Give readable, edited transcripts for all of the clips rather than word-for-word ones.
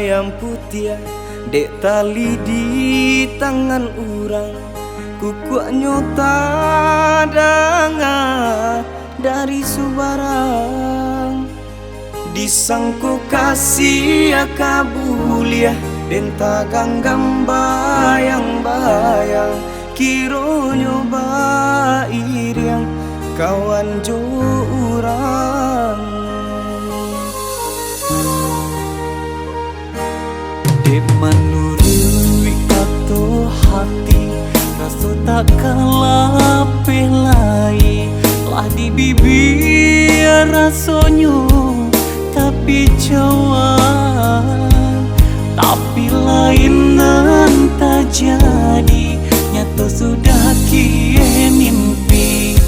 ayam putih dek tali di tangan urang, kukuak nyota danga dari subarang. Disangku kasih akabulia denta ganggam bayang-bayang, kiro nyoba iriang kawan jo urang. Dek menurui kato hati, rasu tak kalah pelai, lah di bibir rasonyo tapi jauhan, tapi lain nan tak jadi, nyata sudah kie mimpi,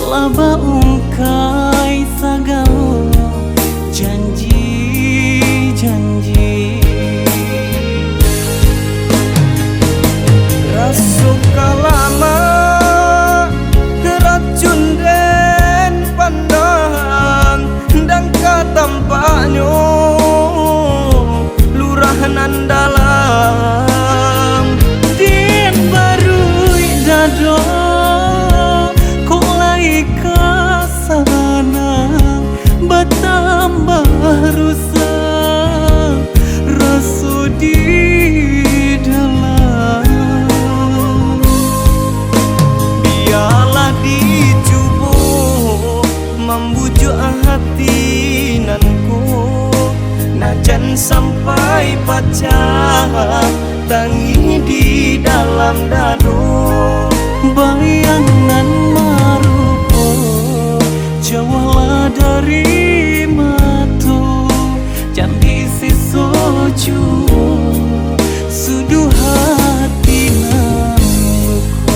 laba ungkai sagala janji-janji. Rasuka lama keracun den pandang, dan katampaknya lurahanan dalam. Din baru dado kok lai kasana, bertambah rusak rasu di dalam. Biarlah dicuba membujuk hati nanku, najan sampai pecah tangi di dalam dado. Bayangan marupo jauhlah dari matu, jangan sisoju suduh hati namuko.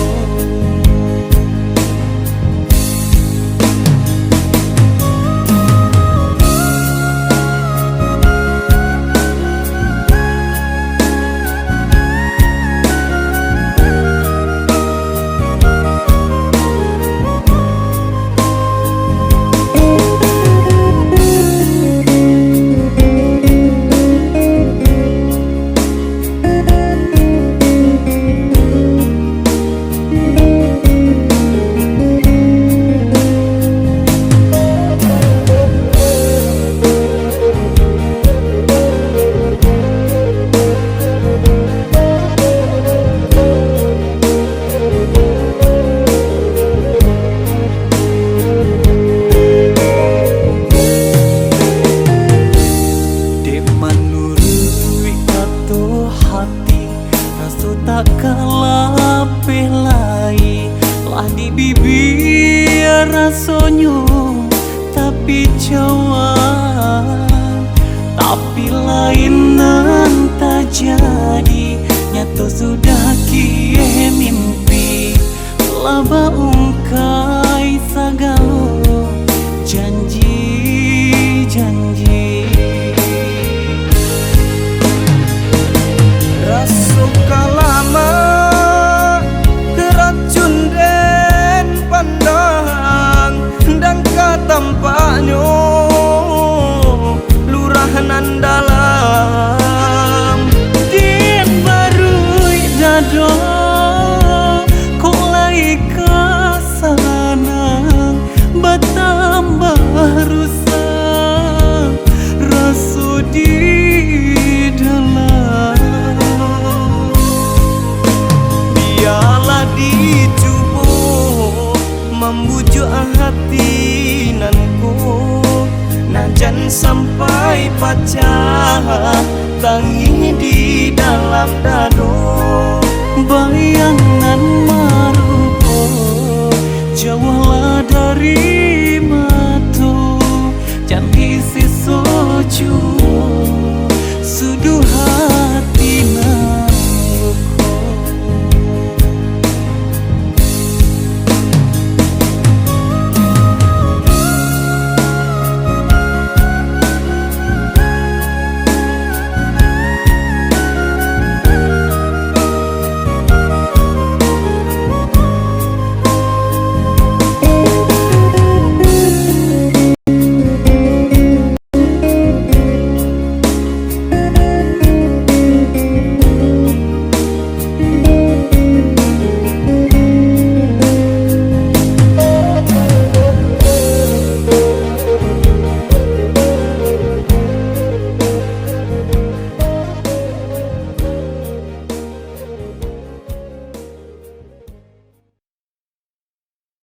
Tak kalah pelai, lah di bibir rasonyo tapi jauhan, tapi lain nan tak jadi, nyata sudah kie mimpi, laba ungkai sagala janji-janji. Rasuka lama keracun den pandang, dan katampaknya lurahanan dalam. Din baru dado kok lai kasana, bertambah rusak rasu di dalam. Biarlah dicuba membujuk hati nanku, najan sampai pecah tangi di dalam dado. Bayangan marupo jauhlah dari